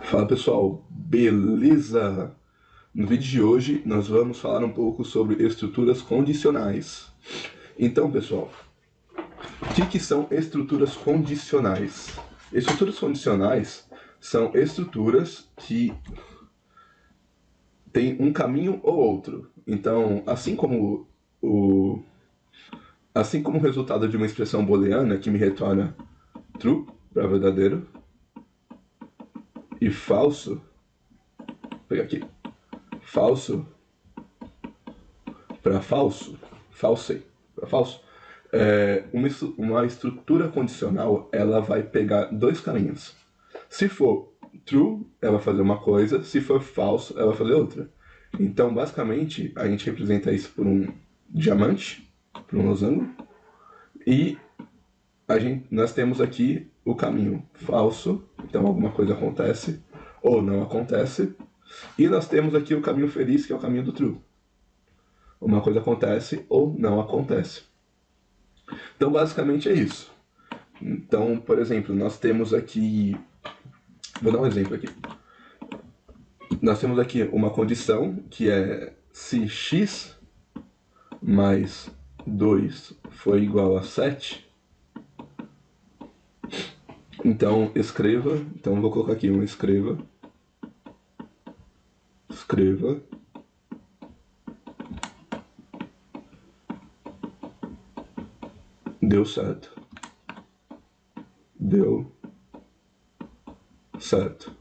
Fala pessoal, beleza? No vídeo de hoje nós vamos falar um pouco sobre estruturas condicionais. Então pessoal, o que são estruturas condicionais? Estruturas condicionais são estruturas que têm um caminho ou outro. Então, o resultado de uma expressão booleana que me retorna true para verdadeiro e falso, vou pegar aqui, falso para falso, false para falso, uma estrutura condicional ela vai pegar dois caminhos. Se for true, ela vai fazer uma coisa, se for falso, ela vai fazer outra. Então, basicamente, a gente representa isso por um diamante, por um losango, e nós temos aqui o caminho falso, então alguma coisa acontece ou não acontece, e nós temos aqui o caminho feliz, que é o caminho do true. Uma coisa acontece ou não acontece. Então, basicamente é isso. Então, por exemplo, nós temos aqui... Vou dar um exemplo aqui. Nós temos aqui uma condição que é se x mais 2 for igual a 7, então escreva... Então, vou colocar aqui um escreva deu certo. Deu certo.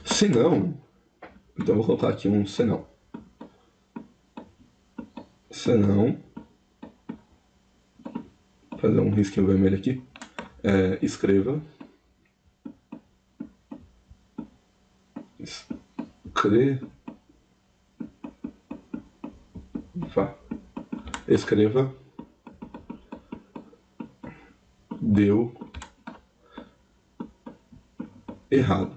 Se não, então vou colocar aqui um senão. Senão, fazer um risquinho vermelho aqui. Escreva deu errado.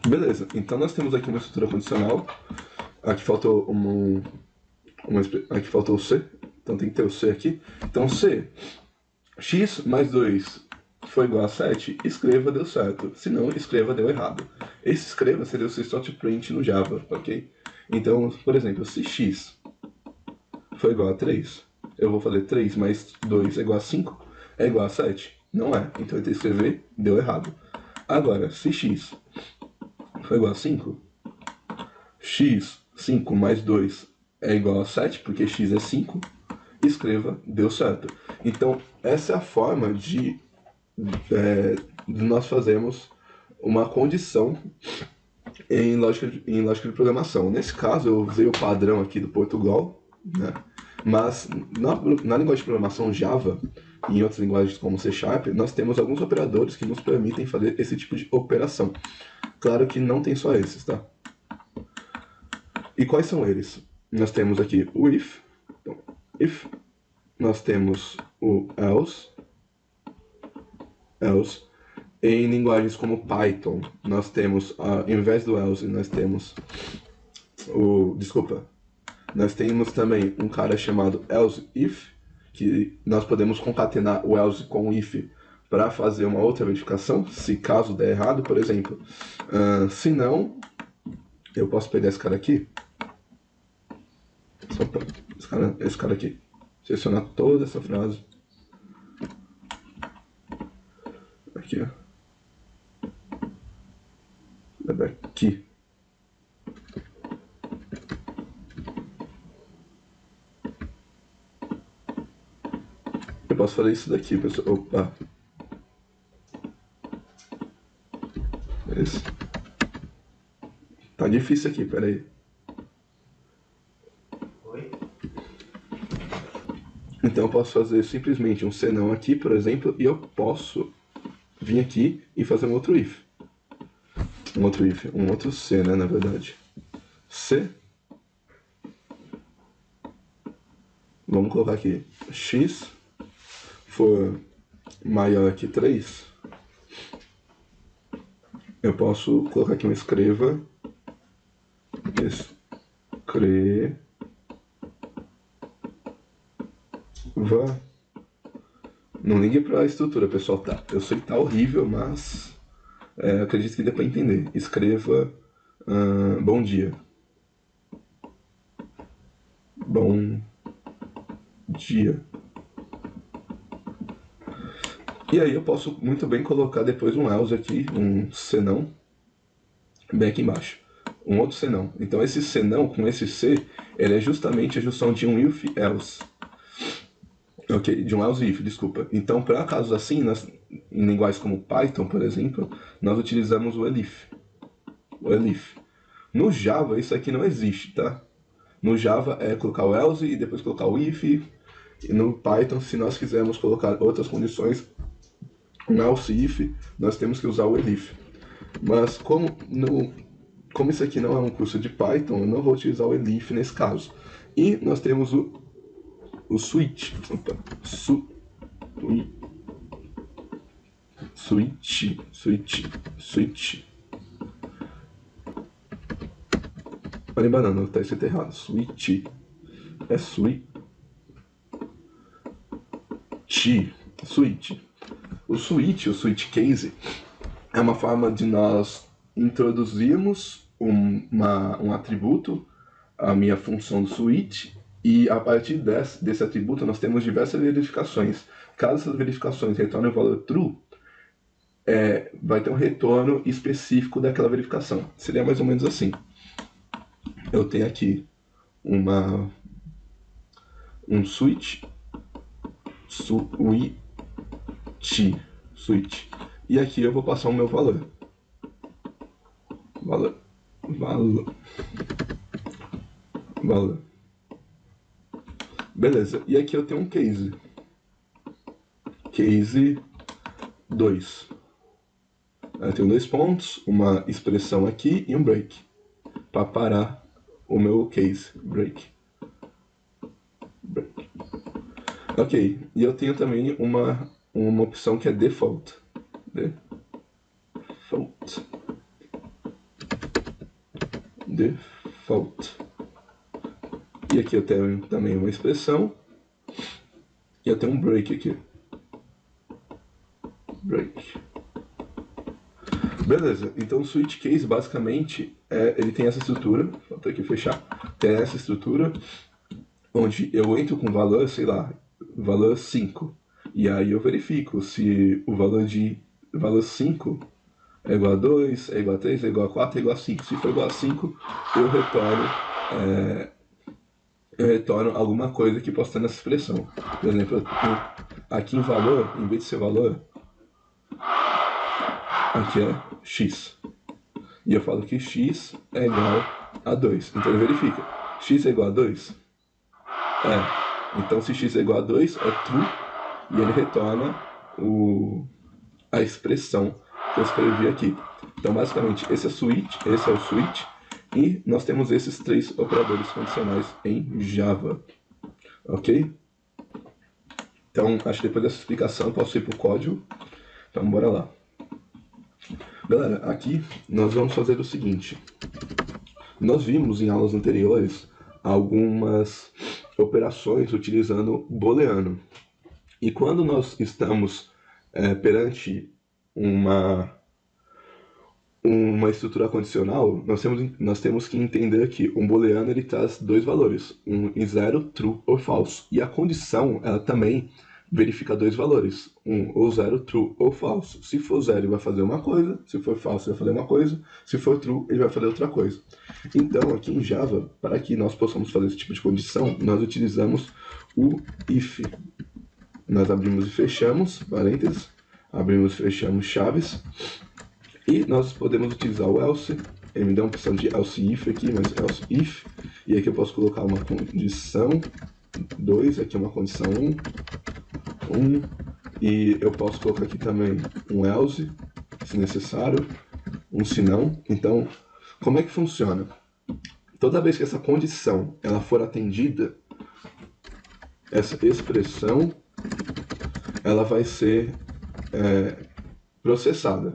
Beleza, então nós temos aqui uma estrutura condicional. Aqui faltou aqui faltou o C, então tem que ter o C aqui. Então C, x mais 2 foi igual a 7, escreva deu certo. Se não, escreva deu errado. Esse escreva seria o seu print no Java, ok? Então, por exemplo, se x foi igual a 3, eu vou fazer 3 mais 2 é igual a 5, é igual a 7? Não é, então eu tenho que escrever deu errado. Agora, se x foi igual a 5, x, 5 mais 2 é igual a 7, porque x é 5, escreva deu certo. Então, essa é a forma de nós fazermos uma condição em lógica de programação. Nesse caso, eu usei o padrão aqui do Portugal, né? Mas na linguagem de programação Java e em outras linguagens como C Sharp, nós temos alguns operadores que nos permitem fazer esse tipo de operação. Claro que não tem só esses, tá? E quais são eles? Nós temos aqui o if, então, if, nós temos o else. Em linguagens como Python, nós temos, ao invés do else, nós temos nós temos também um cara chamado else if, que nós podemos concatenar o else com o if para fazer uma outra verificação, se caso der errado, por exemplo. Se não, eu posso pegar esse cara aqui, esse cara aqui, selecionar toda essa frase. Aqui, ó. Daqui. Eu posso fazer isso daqui, pessoal. Opa. Beleza. Tá difícil aqui, peraí. Então eu posso fazer simplesmente um senão aqui, por exemplo, e eu posso vir aqui e fazer um outro if. Um outro C, né, na verdade. C. Vamos colocar aqui x for maior que 3. Eu posso colocar aqui um escreva Não ligue pra estrutura, pessoal, tá? Eu sei que tá horrível, mas acredito que dê pra entender. Escreva bom dia. Bom dia. E aí eu posso muito bem colocar depois um else aqui, um senão, bem aqui embaixo. Um outro senão. Então esse senão com esse C, ele é justamente a junção de um if else. Ok, de um else if, desculpa. Então, para casos assim, em linguagens como Python, por exemplo, nós utilizamos o elif. O elif. No Java, isso aqui não existe, tá? No Java é colocar o else e depois colocar o if. E no Python, se nós quisermos colocar outras condições, um else if, nós temos que usar o elif. Mas como isso aqui não é um curso de Python, eu não vou utilizar o elif nesse caso. E nós temos o switch. Opa, switch. Olha, banana, tá escrito errado. Switch. É switch. Switch. O switch case, é uma forma de nós introduzirmos um atributo, a minha função do switch, e a partir desse atributo nós temos diversas verificações. Caso essas verificações retornem o valor true, vai ter um retorno específico daquela verificação. Seria mais ou menos assim. Eu tenho aqui um switch. E aqui eu vou passar o meu valor. Beleza, e aqui eu tenho um case. Case 2. Eu tenho 2 pontos, uma expressão aqui e um break. Para parar o meu case. Break. Ok, e eu tenho também uma opção que é default. Default. E aqui eu tenho também uma expressão. E eu tenho um break aqui. Break. Beleza, então o switch case basicamente ele tem essa estrutura. Vou ter que fechar. Tem essa estrutura onde eu entro com valor, sei lá, valor 5. E aí eu verifico se o valor 5 é igual a 2, é igual a 3, é igual a 4, é igual a 5. Se for igual a 5, eu retorno alguma coisa que possa ter nessa expressão. Por exemplo, aqui em valor, em vez de ser valor, aqui é x. E eu falo que x é igual a 2. Então ele verifica. X é igual a 2? Então se x é igual a 2, é true. E ele retorna a expressão que eu escrevi aqui. Então basicamente esse é o switch. E nós temos esses 3 operadores condicionais em Java. Ok? Então acho que depois dessa explicação eu posso ir para o código. Então bora lá. Galera, aqui nós vamos fazer o seguinte. Nós vimos em aulas anteriores algumas operações utilizando booleano. E quando nós estamos perante uma estrutura condicional, nós temos que entender que um booleano ele traz 2 valores, um e 0, true ou false. E a condição, ela também verifica 2 valores, um ou 0, true ou false. Se for 0, ele vai fazer uma coisa, se for false, ele vai fazer uma coisa, se for true, ele vai fazer outra coisa. Então, aqui em Java, para que nós possamos fazer esse tipo de condição, nós utilizamos o if. Nós abrimos e fechamos, parênteses, abrimos e fechamos chaves, e nós podemos utilizar o else. Ele me dá uma opção de else if aqui, mas else if, e aqui eu posso colocar uma condição 2, aqui uma condição 1, e eu posso colocar aqui também um else, se necessário, um se não. Então, como é que funciona? Toda vez que essa condição ela for atendida, essa expressão ela vai ser processada.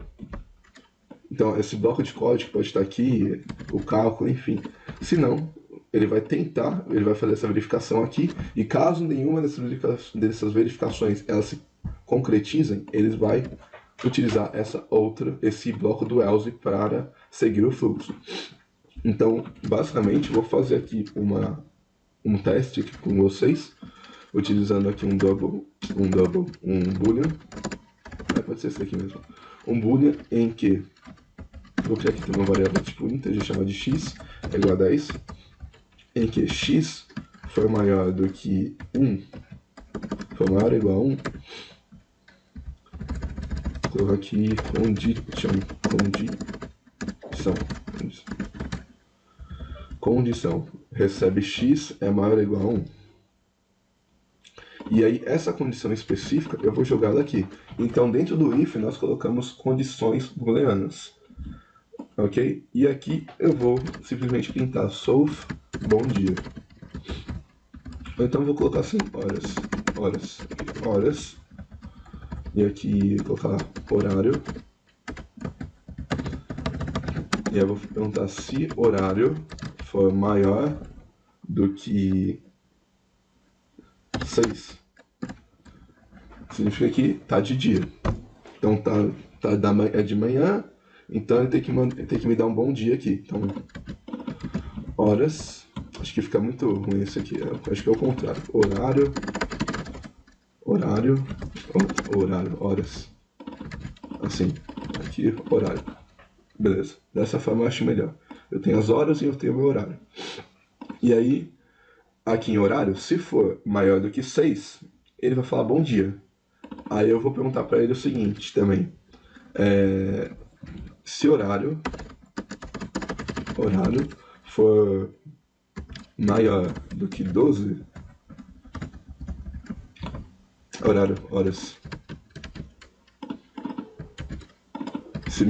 Então, esse bloco de código pode estar aqui, o cálculo, enfim. Se não, ele vai fazer essa verificação aqui, e caso nenhuma dessas verificações elas se concretizem, ele vai utilizar esse bloco do else para seguir o fluxo. Então, basicamente, vou fazer aqui um teste aqui com vocês, utilizando aqui um boolean, pode ser esse aqui mesmo, um boolean em que vou criar aqui também uma variável tipo integer chamada de x é igual a 10, em que x for maior do que 1, for maior ou igual a 1, vou colocar aqui condição, recebe x é maior ou igual a 1. E aí, essa condição específica, eu vou jogar ela aqui. Então, dentro do if, nós colocamos condições booleanas. Ok? E aqui, eu vou simplesmente printar solve, bom dia. Então, eu vou colocar assim, horas. E aqui, colocar horário. E aí, eu vou perguntar se horário for maior do que 6. Significa que tá de dia. Então é de manhã, então ele tem que me dar um bom dia aqui. Então, horas, acho que fica muito ruim esse aqui, acho que é o contrário. Horas. Assim, aqui, horário. Beleza, dessa forma eu acho melhor. Eu tenho as horas e eu tenho o meu horário. E aí, aqui em horário, se for maior do que 6, ele vai falar bom dia. Aí eu vou perguntar para ele o seguinte também. Se horário for maior do que 12, horas. Se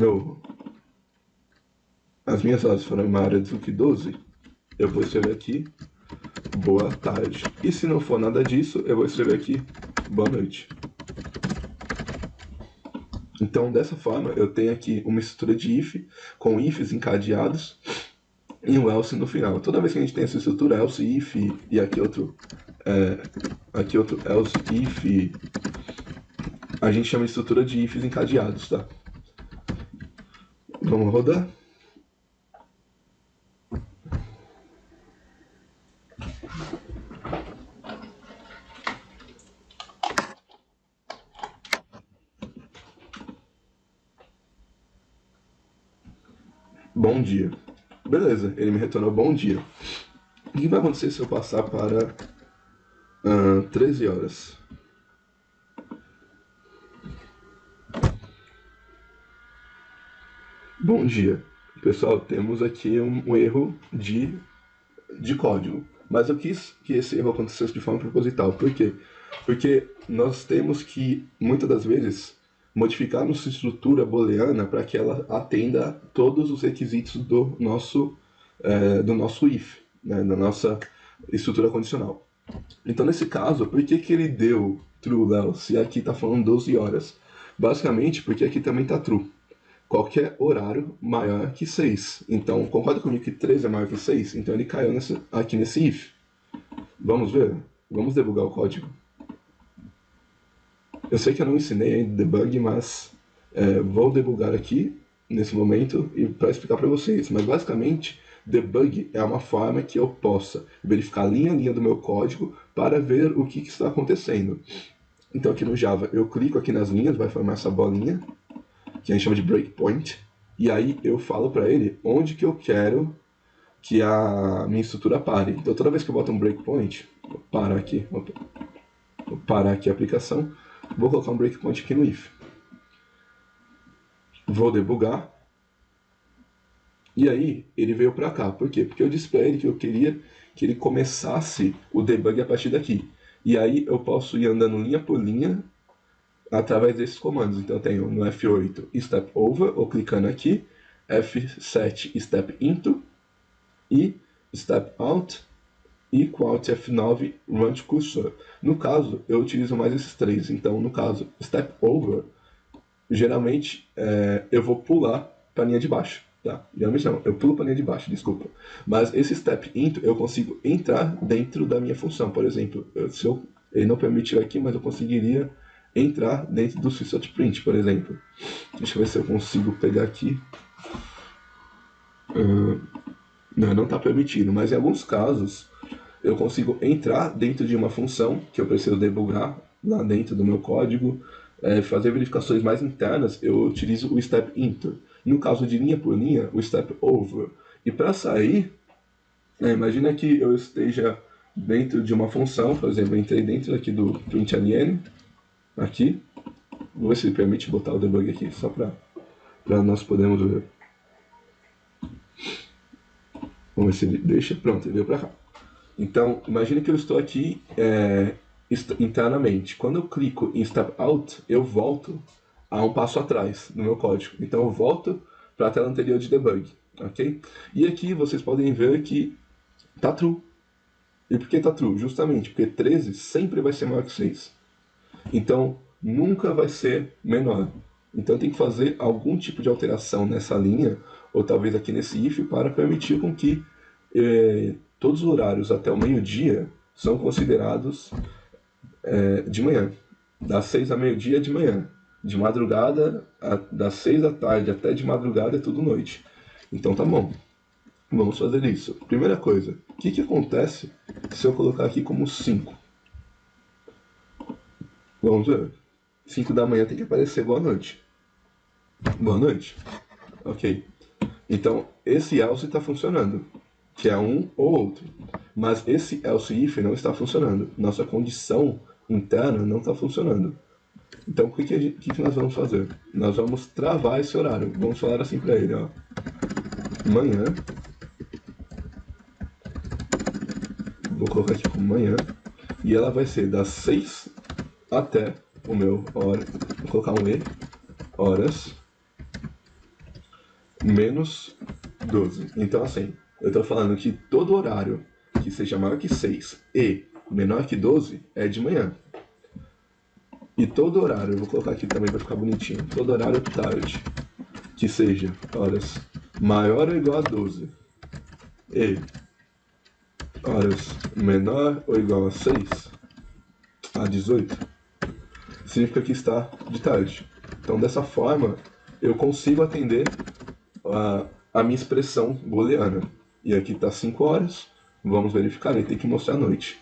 as minhas horas forem maiores do que 12, eu vou escrever aqui boa tarde. E se não for nada disso, eu vou escrever aqui boa noite. Então, dessa forma, eu tenho aqui uma estrutura de if, com ifs encadeados, e um else no final. Toda vez que a gente tem essa estrutura, else, if, e aqui outro else, if, a gente chama de estrutura de ifs encadeados, tá? Vamos rodar. Bom dia. Beleza, ele me retornou bom dia. O que vai acontecer se eu passar para 13 horas? Bom dia. Pessoal, temos aqui um erro de código. Mas eu quis que esse erro acontecesse de forma proposital. Por quê? Porque nós temos que, muitas das vezes, modificar nossa estrutura booleana para que ela atenda todos os requisitos do nosso if, né, da nossa estrutura condicional. Então, nesse caso, por que ele deu true, Léo, se aqui está falando 12 horas? Basicamente, porque aqui também está true. Qualquer horário maior que 6. Então, concorda comigo que 13 é maior que 6? Então, ele caiu aqui nesse if. Vamos ver? Vamos debugar o código. Eu sei que eu não ensinei ainda debug, mas vou debugar aqui, nesse momento, e para explicar para vocês. Mas, basicamente, debug é uma forma que eu possa verificar linha a linha do meu código para ver o que está acontecendo. Então, aqui no Java, eu clico aqui nas linhas, vai formar essa bolinha, que a gente chama de breakpoint, e aí eu falo para ele onde que eu quero que a minha estrutura pare. Então, toda vez que eu boto um breakpoint, vou parar aqui a aplicação, vou colocar um breakpoint aqui no if. Vou debugar, e aí ele veio para cá. Por quê? Porque eu disse para ele que eu queria que ele começasse o debug a partir daqui. E aí eu posso ir andando linha por linha, através desses comandos. Então eu tenho no F8 step over, ou clicando aqui, F7 step into, e step out, e com Alt F9 run to cursor. No caso, eu utilizo mais esses três. Então, no caso, step over, geralmente eu vou pular para a linha de baixo. Tá, geralmente não, eu pulo para a linha de baixo, desculpa. Mas esse step into eu consigo entrar dentro da minha função. Por exemplo, ele não permite aqui, mas eu conseguiria entrar dentro do SysOutPrint, por exemplo. Deixa eu ver se eu consigo pegar aqui. Não está permitido, mas em alguns casos eu consigo entrar dentro de uma função que eu preciso debugar lá dentro do meu código, fazer verificações mais internas, eu utilizo o step into. No caso de linha por linha, o step over. E para sair, imagina que eu esteja dentro de uma função, por exemplo, eu entrei dentro aqui do println, aqui, vou ver se ele permite botar o debug aqui, só para nós podermos ver. Vamos ver se ele deixa. Pronto, ele veio para cá. Então, imagine que eu estou aqui internamente. Quando eu clico em Step Out, eu volto a um passo atrás no meu código. Então, eu volto para a tela anterior de debug. Ok? E aqui vocês podem ver que está true. E por que está true? Justamente porque 13 sempre vai ser maior que 6. Então, nunca vai ser menor. Então, tem que fazer algum tipo de alteração nessa linha, ou talvez aqui nesse if, para permitir com que todos os horários até o meio-dia são considerados de manhã. Das 6 a meio-dia é de manhã. De madrugada, das 6 da tarde até de madrugada é tudo noite. Então tá bom. Vamos fazer isso. Primeira coisa, o que acontece se eu colocar aqui como 5? Vamos ver. 5 da manhã tem que aparecer boa noite. Boa noite. Ok. Então, esse else está funcionando, que é um ou outro. Mas esse else if não está funcionando. Nossa condição interna não está funcionando. Então, o que nós vamos fazer? Nós vamos travar esse horário. Vamos falar assim para ele, ó. Manhã. Vou colocar aqui como manhã. E ela vai ser das 6 até o meu hora. Vou colocar um E. Horas. Menos 12. Então, assim, eu estou falando que todo horário que seja maior que 6 e menor que 12 é de manhã. E todo horário, eu vou colocar aqui também para ficar bonitinho, todo horário tarde, que seja horas maior ou igual a 12 e horas menor ou igual a 6 a 18, significa que está de tarde. Então, dessa forma, eu consigo atender a minha expressão booleana. E aqui está 5 horas, vamos verificar, ele tem que mostrar a noite.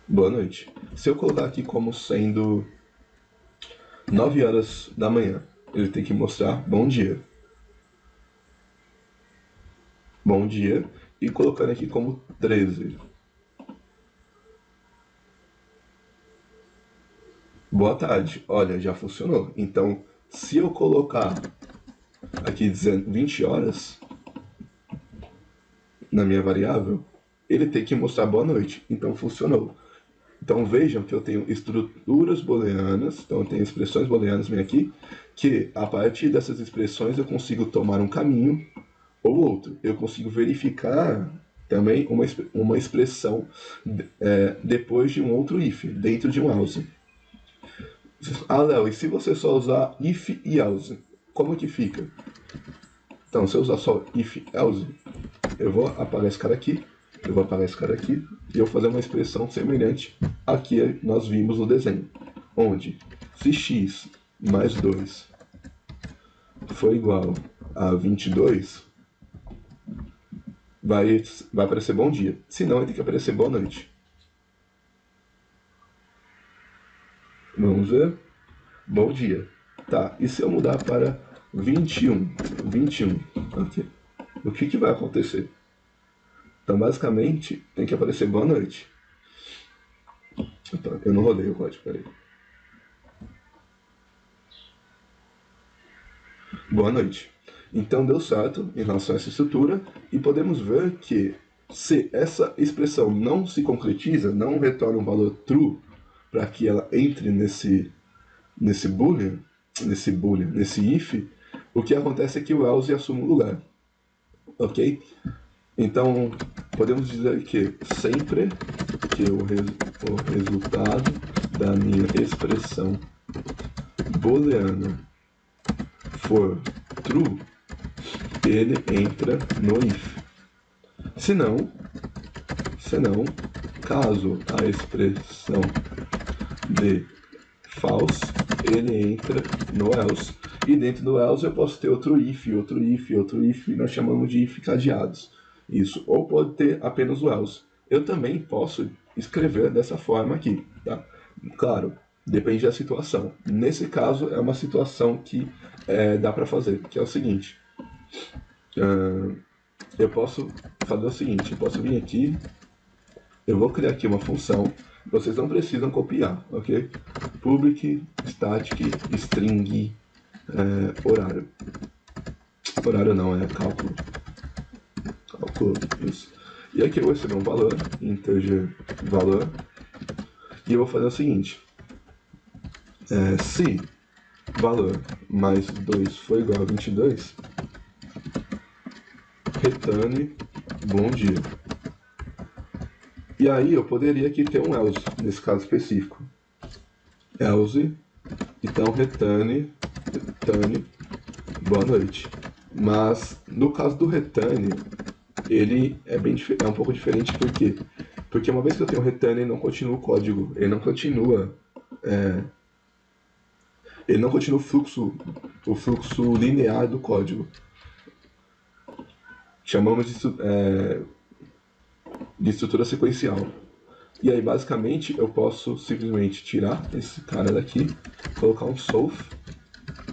Boa noite. Se eu colocar aqui como sendo 9 horas da manhã, ele tem que mostrar bom dia. Bom dia. E colocando aqui como 13. Boa tarde. Olha, já funcionou. Então, se eu colocar aqui dizendo 20 horas na minha variável, ele tem que mostrar boa noite. Então, funcionou. Então vejam que eu tenho estruturas booleanas, então eu tenho expressões booleanas bem aqui, que a partir dessas expressões eu consigo tomar um caminho ou outro. Eu consigo verificar também uma expressão depois de um outro if, dentro de um else. Ah, Léo, e se você só usar if e else, como que fica? Então, se eu usar só if else, eu vou apagar esse cara aqui, eu vou apagar esse cara aqui, e eu vou fazer uma expressão semelhante a que nós vimos no desenho, onde se x mais 2 for igual a 22, vai aparecer bom dia, senão vai ter que aparecer boa noite. Vamos ver? Bom dia. Tá, e se eu mudar para 21? 21, ok. O que vai acontecer? Então, basicamente, tem que aparecer boa noite. Então, eu não rodei o código, peraí. Boa noite. Então, deu certo em relação a essa estrutura, e podemos ver que se essa expressão não se concretiza, não retorna um valor true para que ela entre nesse boolean, nesse if, o que acontece é que o else assume o lugar. Ok? Então, podemos dizer que sempre que o resultado da minha expressão booleana for true, ele entra no if. Se não, caso a expressão de false, ele entra no else. E dentro do else eu posso ter outro if, e nós chamamos de if cadeados. Isso, ou pode ter apenas o else. Eu também posso escrever dessa forma aqui, tá? Claro, depende da situação. Nesse caso é uma situação que dá para fazer, que é o seguinte. Eu posso fazer o seguinte, eu posso vir aqui, eu vou criar aqui uma função, vocês não precisam copiar, ok? Public static string horário. Horário não, é cálculo. Cálculo, isso. E aqui eu vou receber um valor, integer valor, e eu vou fazer o seguinte. Se valor mais 2 for igual a 22, returne bom dia. E aí eu poderia aqui ter um else, nesse caso específico. Else, então returne boa noite. Mas no caso do return, ele é um pouco diferente, por quê? Porque uma vez que eu tenho return, ele não continua o código, ele não continua o fluxo linear do código. Chamamos de estrutura sequencial. E aí, basicamente, eu posso simplesmente tirar esse cara daqui, colocar um solve,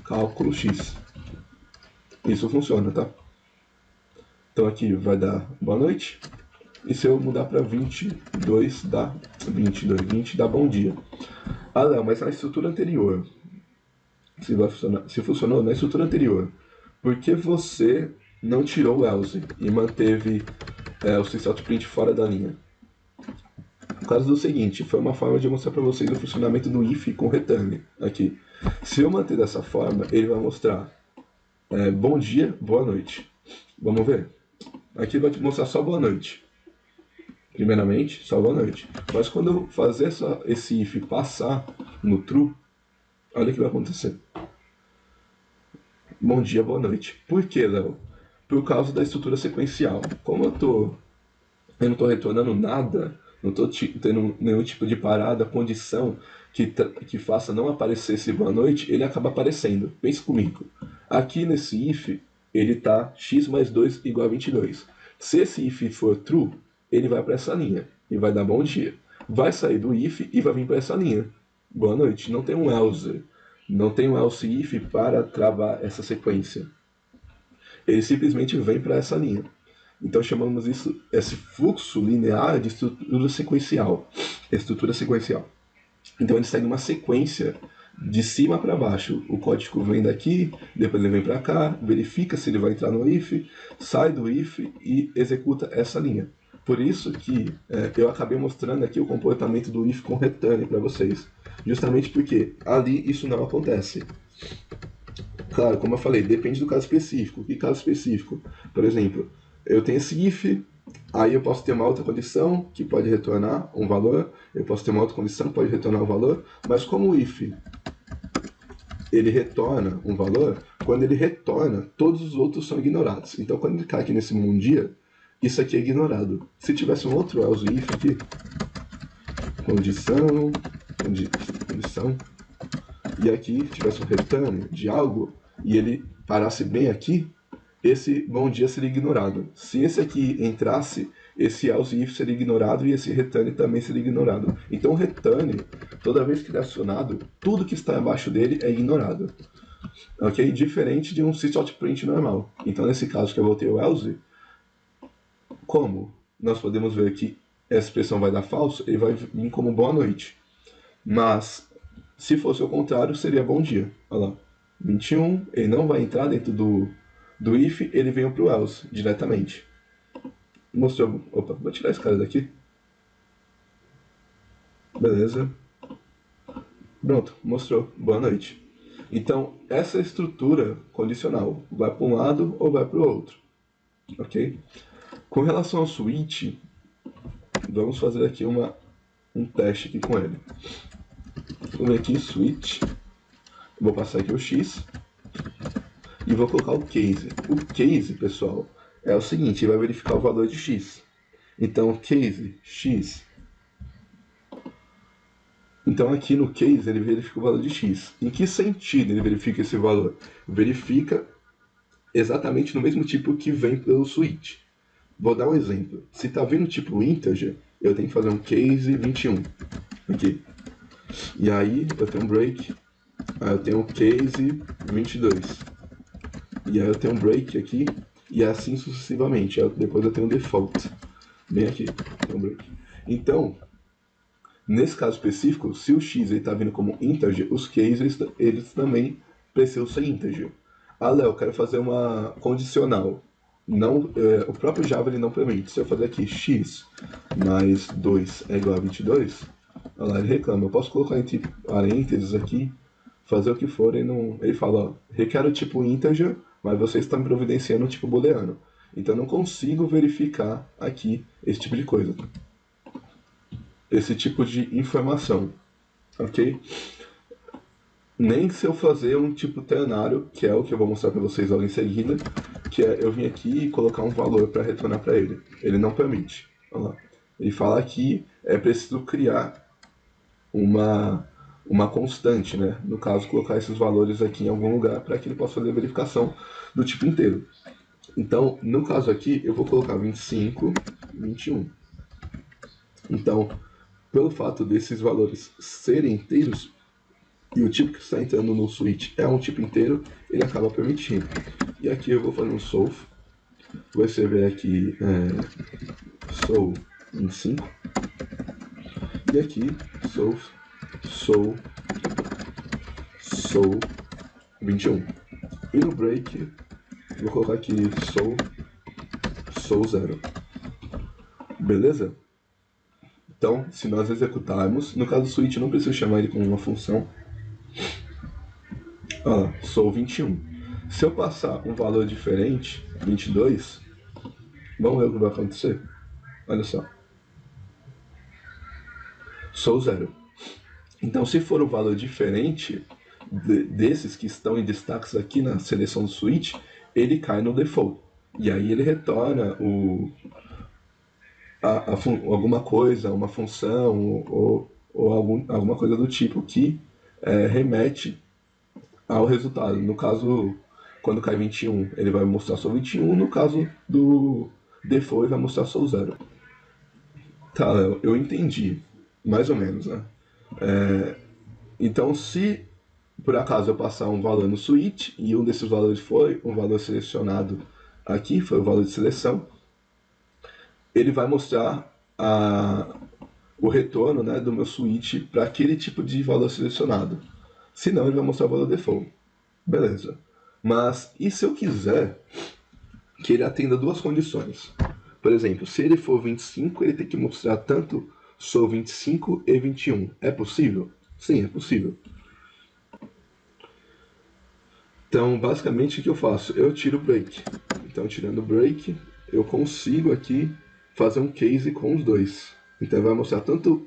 cálculo x. Isso funciona, tá? Então aqui vai dar boa noite. E se eu mudar para 22, dá 20 dá bom dia. Ah, não, mas na estrutura anterior, se funcionou na estrutura anterior, por que você não tirou o else e manteve o sysout_print fora da linha? Por causa do seguinte, foi uma forma de mostrar para vocês o funcionamento do if com return aqui. Se eu manter dessa forma, ele vai mostrar bom dia, boa noite. Vamos ver? Aqui vai te mostrar só boa noite. Primeiramente, só boa noite. Mas quando eu fazer esse if passar no true, olha o que vai acontecer. Bom dia, boa noite. Por que, Léo? Por causa da estrutura sequencial. Como eu não estou retornando nada, não estou tendo nenhum tipo de parada, condição que faça não aparecer esse boa noite, ele acaba aparecendo. Pense comigo. Aqui nesse if, ele está x mais 2 igual a 22. Se esse if for true, ele vai para essa linha e vai dar bom dia. Vai sair do if e vai vir para essa linha. Boa noite. Não tem um else. Não tem um else if para travar essa sequência. Ele simplesmente vem para essa linha. Então chamamos esse fluxo linear de estrutura sequencial. Estrutura sequencial. Então ele segue uma sequência de cima para baixo. O código vem daqui, depois ele vem para cá, verifica se ele vai entrar no if, sai do if e executa essa linha. Por isso que eu acabei mostrando aqui o comportamento do if com return para vocês. Justamente porque ali isso não acontece. Claro, como eu falei, depende do caso específico. Que caso específico? Por exemplo, eu tenho esse if, aí eu posso ter uma outra condição que pode retornar um valor, eu posso ter uma outra condição que pode retornar um valor, mas como o if ele retorna um valor, quando ele retorna, todos os outros são ignorados. Então quando ele cai aqui nesse bom dia, isso aqui é ignorado. Se tivesse um outro else if aqui, condição, e aqui tivesse um return de algo, e ele parasse bem aqui, esse bom dia seria ignorado. Se esse aqui entrasse, esse else if seria ignorado e esse return também seria ignorado. Então o return, toda vez que ele é acionado, tudo que está abaixo dele é ignorado. Ok? Diferente de um sysout_print normal. Então nesse caso que eu voltei o else, como nós podemos ver que essa expressão vai dar falso, ele vai vir como boa noite. Mas se fosse o contrário, seria bom dia. Olha lá. 21, ele não vai entrar dentro do if, ele veio para o else diretamente. Mostrou. Opa, vou tirar esse cara daqui. Beleza. Pronto, mostrou. Boa noite. Então, essa é a estrutura condicional. Vai para um lado ou vai para o outro. Ok? Com relação ao switch, vamos fazer aqui um teste aqui com ele. Vamos ver aqui, switch. Vou passar aqui o x. e vou colocar o case. O case, pessoal, é o seguinte, ele vai verificar o valor de x. Então, case x. Então, aqui no case, ele verifica o valor de x. Em que sentido ele verifica esse valor? Verifica exatamente no mesmo tipo que vem pelo switch. Vou dar um exemplo. Se está vindo tipo integer, eu tenho que fazer um case 21. Aqui. E aí, eu tenho um break. Aí eu tenho um case 22. E aí eu tenho um break aqui. E assim sucessivamente. Depois eu tenho um default. Bem aqui. Tem um break. Então, nesse caso específico, se o x está vindo como integer, os cases eles também precisam ser integer. Ah, Léo, eu quero fazer uma condicional. Não, o próprio Java ele não permite. Se eu fazer aqui x mais 2 é igual a 22, olha lá, ele reclama. Eu posso colocar entre parênteses aqui, fazer o que for, ele fala, ó, requer o tipo integer, mas vocês estão providenciando o tipo booleano. Então eu não consigo verificar aqui esse tipo de coisa. Esse tipo de informação, ok? Nem se eu fazer um tipo ternário, que é o que eu vou mostrar para vocês logo em seguida, que é eu vim aqui e colocar um valor para retornar para ele. Ele não permite. Olha lá. Ele fala que é preciso criar uma constante, né? No caso, colocar esses valores aqui em algum lugar para que ele possa fazer a verificação do tipo inteiro. Então, no caso aqui, eu vou colocar 25, 21. Então, pelo fato desses valores serem inteiros, e o tipo que está entrando no switch é um tipo inteiro, ele acaba permitindo. E aqui eu vou fazer um solve. Vou escrever aqui sol 25. E aqui solve sol 21. E no break vou colocar aqui sol 0. Beleza? Então, se nós executarmos, no caso do switch eu não preciso chamar ele como uma função. Ó, sol 21. Se eu passar um valor diferente, 22, vamos ver o que vai acontecer. Olha só. Sol 0. Então, se for um valor diferente desses que estão em destaques aqui na seleção do switch, ele cai no default. E aí ele retorna alguma coisa, uma função ou alguma coisa do tipo que remete ao resultado. No caso, quando cai 21, ele vai mostrar só 21. No caso do default, ele vai mostrar só 0. Tá, eu entendi. Mais ou menos, né? Então, se por acaso eu passar um valor no switch e um desses valores foi um valor selecionado aqui, foi o valor de seleção, ele vai mostrar o retorno, né, do meu switch para aquele tipo de valor selecionado. Se não, ele vai mostrar o valor default. Beleza. Mas e se eu quiser que ele atenda duas condições? Por exemplo, se ele for 25, ele tem que mostrar tanto sol 25 e 21. É possível? Sim, é possível. Então, basicamente, o que eu faço? Eu tiro o break. Então, tirando o break, eu consigo aqui fazer um case com os dois. Então, vai mostrar tanto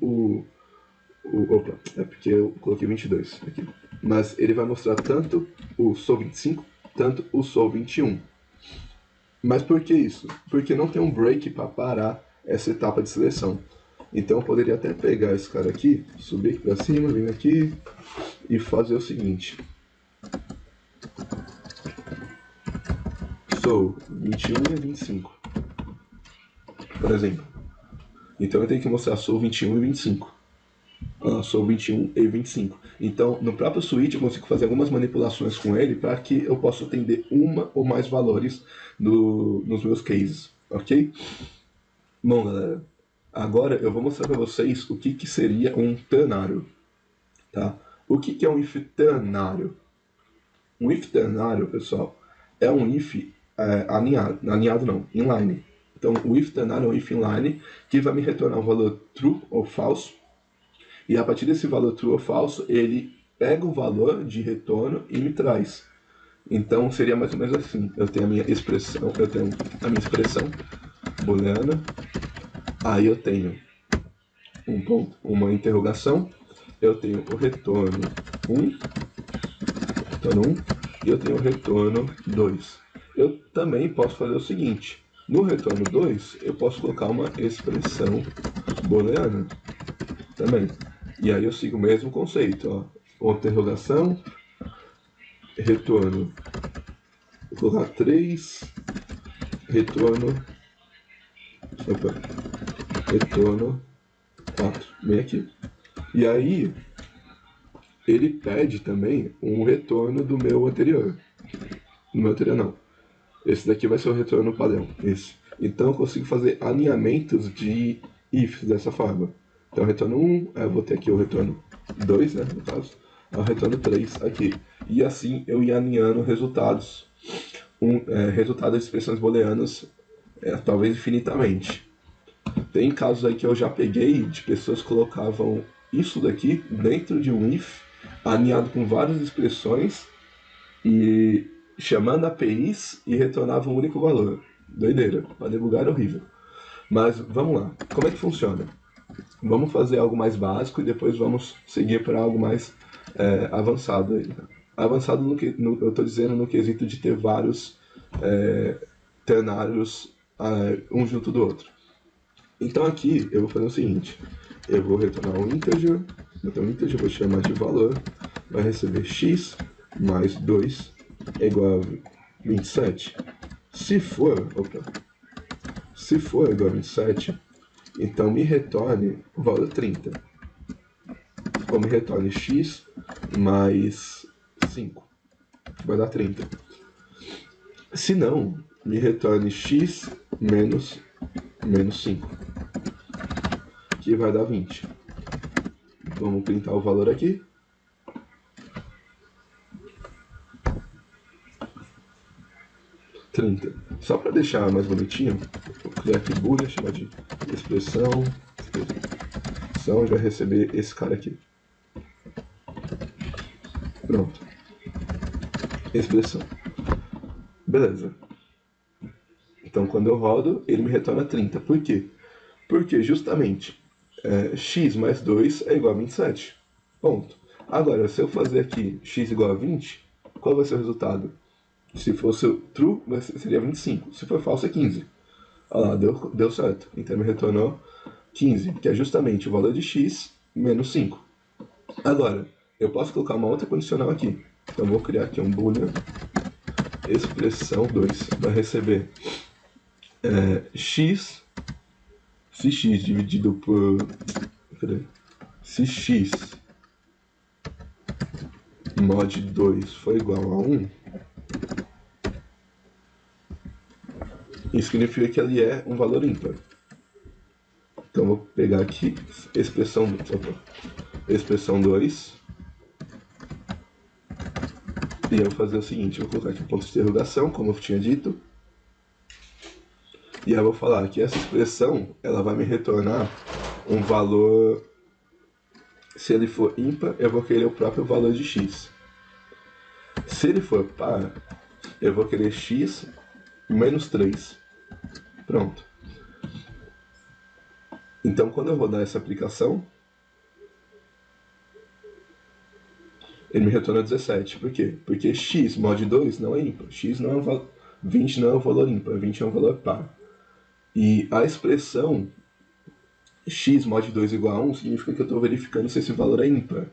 opa, é porque eu coloquei 22 aqui. Mas ele vai mostrar tanto o sol 25, tanto o sol 21. Mas por que isso? Porque não tem um break para parar essa etapa de seleção. Então, eu poderia até pegar esse cara aqui, subir aqui para cima, vir aqui e fazer o seguinte. Sol 21 e 25, por exemplo. Então eu tenho que mostrar sol 21 e 25. Sol 21 e 25. Então, no próprio switch eu consigo fazer algumas manipulações com ele para que eu possa atender uma ou mais valores nos meus cases, ok? Bom, galera, agora eu vou mostrar para vocês o que seria um ternário, tá? O que é um if ternário? Um if ternário, pessoal, é um if alinhado não, inline. Então, o if ternário é um if inline que vai me retornar um valor true ou falso. E a partir desse valor true ou falso, ele pega o valor de retorno e me traz. Então, seria mais ou menos assim. Eu tenho a minha expressão booleana. Aí eu tenho um ponto, uma interrogação. Eu tenho o retorno 1. e eu tenho o retorno 2. Eu também posso fazer o seguinte, no retorno 2 eu posso colocar uma expressão booleana também. E aí eu sigo o mesmo conceito, ó. Ponto de interrogação, retorno, vou colocar 3, retorno 4, bem aqui. E aí, ele pede também um retorno do meu anterior. Do meu anterior não. Esse daqui vai ser o retorno padrão, esse. Então eu consigo fazer alinhamentos de ifs dessa forma. Então retorno 1, aí eu vou ter aqui o retorno 2, né, no caso. O retorno 3 aqui. E assim eu ia alinhando resultados. Resultado de expressões booleanas, talvez infinitamente. Tem casos aí que eu já peguei de pessoas que colocavam isso daqui dentro de um if, alinhado com várias expressões e chamando APIs e retornava um único valor. Doideira, para debugar era horrível. Mas vamos lá, como é que funciona? Vamos fazer algo mais básico e depois vamos seguir para algo mais avançado aí. Avançado eu estou dizendo no quesito de ter vários ternários um junto do outro. Então aqui eu vou fazer o seguinte, eu vou retornar um integer, então o integer eu vou chamar de valor, vai receber x mais 2 é igual a 27. Se for igual a 27, então me retorne o valor 30. Ou me retorne x mais 5, que vai dar 30. Se não, me retorne x menos 5, que vai dar 20. Vamos printar o valor aqui. Só para deixar mais bonitinho, vou criar aqui boolean, chamar de expressão, e vai receber esse cara aqui. Pronto. Expressão. Beleza. Então quando eu rodo, ele me retorna 30. Por quê? Porque justamente x mais 2 é igual a 27. Ponto. Agora, se eu fazer aqui x igual a 20, qual vai ser o resultado? Se fosse true, seria 25. Se for falso, é 15. Olha lá, deu certo. Então me retornou 15, que é justamente o valor de x menos 5. Agora, eu posso colocar uma outra condicional aqui. Então eu vou criar aqui um boolean expressão 2. Vai receber x, se x dividido por... Se x mod 2 for igual a 1, isso significa que ele é um valor ímpar. Então vou pegar aqui expressão 2 e eu vou fazer o seguinte, vou colocar aqui um ponto de interrogação, como eu tinha dito, e aí eu vou falar que essa expressão ela vai me retornar um valor, se ele for ímpar, eu vou querer o próprio valor de x. Se ele for par, eu vou querer x menos 3. Pronto. Então, quando eu rodar essa aplicação, ele me retorna 17. Por quê? Porque x mod 2 não é ímpar. 20 não é um valor ímpar, 20 é um valor par. E a expressão x mod 2 igual a 1 significa que eu estou verificando se esse valor é ímpar.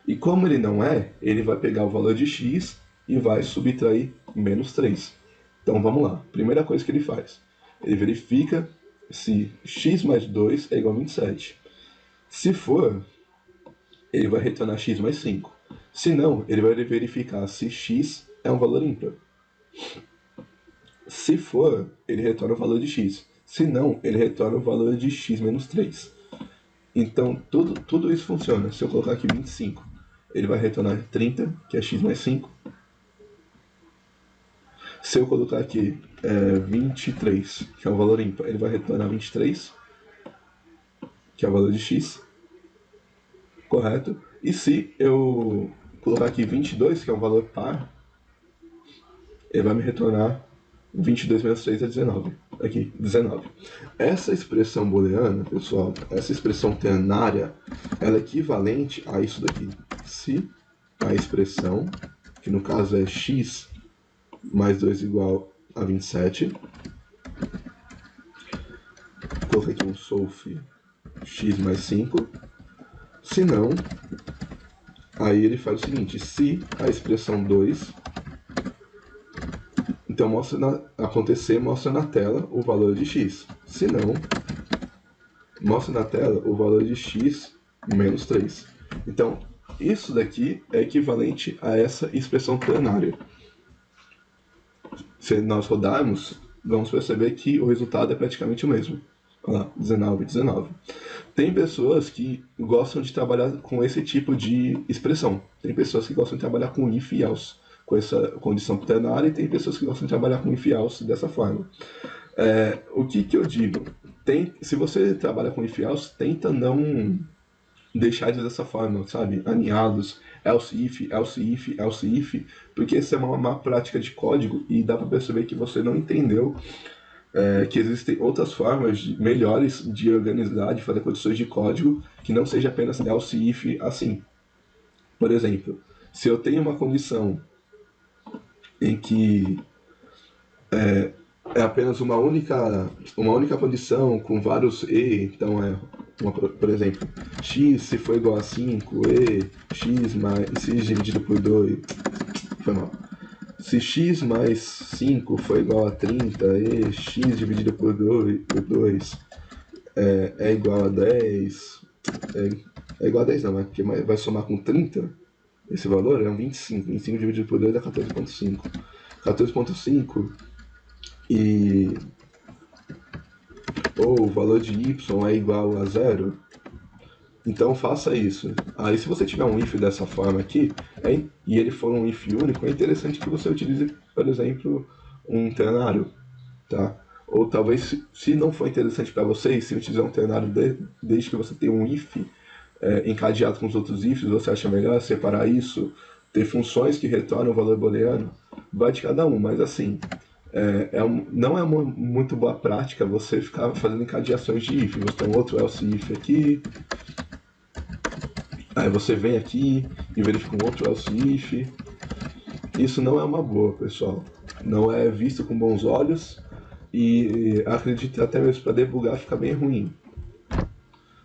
E como ele não é, ele vai pegar o valor de x e vai subtrair menos 3. Então vamos lá. Primeira coisa que ele faz. Ele verifica se x mais 2 é igual a 27. Se for, ele vai retornar x mais 5. Se não, ele vai verificar se x é um valor ímpar. Se for, ele retorna o valor de x. Se não, ele retorna o valor de x menos 3. Então, tudo isso funciona. Se eu colocar aqui 25, ele vai retornar 30, que é x mais 5. Se eu colocar aqui 23, que é um valor ímpar, ele vai retornar 23, que é o valor de x. Correto? E se eu colocar aqui 22, que é um valor par, ele vai me retornar 22 menos 3 é 19. Aqui, 19. Essa expressão booleana, pessoal, essa expressão ternária, ela é equivalente a isso daqui. Se a expressão, que no caso é x mais 2 igual a 27. Coloquei aqui um solf x mais 5. Se não, aí ele faz o seguinte, se a expressão 2, então mostra na tela o valor de x. Se não, mostra na tela o valor de x menos 3. Então, isso daqui é equivalente a essa expressão ternária. Se nós rodarmos, vamos perceber que o resultado é praticamente o mesmo. Olha lá, 19, 19. Tem pessoas que gostam de trabalhar com esse tipo de expressão. Tem pessoas que gostam de trabalhar com if e else, com essa condição ternária, e tem pessoas que gostam de trabalhar com if e else dessa forma. O que eu digo? Se você trabalha com if e else, tenta não deixar de dessa forma, sabe? Aninhados, else if, else if, else if, porque isso é uma má prática de código e dá para perceber que você não entendeu que existem outras formas melhores de organizar, de fazer condições de código que não seja apenas else if assim. Por exemplo, se eu tenho uma condição em que é apenas uma única condição com vários e, então por exemplo, x se for igual a 5, e x dividido por 2, foi mal. Se x mais 5 for igual a 30, e x dividido por 2 é igual a 10, é igual a 10 não, porque vai somar com 30, esse valor é um 25, 25 dividido por 2 é 14.5. 14.5 ou o valor de y é igual a 0, então faça isso. Aí se você tiver um if dessa forma aqui, e ele for um if único, é interessante que você utilize, por exemplo, um ternário, tá? Ou talvez, se não for interessante para você, se utilizar um ternário desde que você tenha um if encadeado com os outros ifs, você acha melhor separar isso, ter funções que retornam o valor booleano, vai de cada um, mas assim, não é uma muito boa prática você ficar fazendo encadeações de if. Você tem um outro else if aqui, aí você vem aqui e verifica um outro else if. Isso não é uma boa, pessoal. Não é visto com bons olhos e acredito até mesmo para debugar fica bem ruim.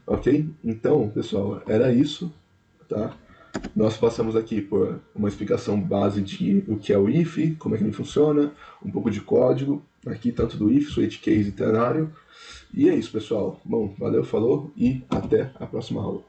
Ok? Então, pessoal, era isso, tá? Nós passamos aqui por uma explicação base de o que é o if, como é que ele funciona, um pouco de código, aqui tanto do if, switch case e ternário. E é isso, pessoal. Bom, valeu, falou e até a próxima aula.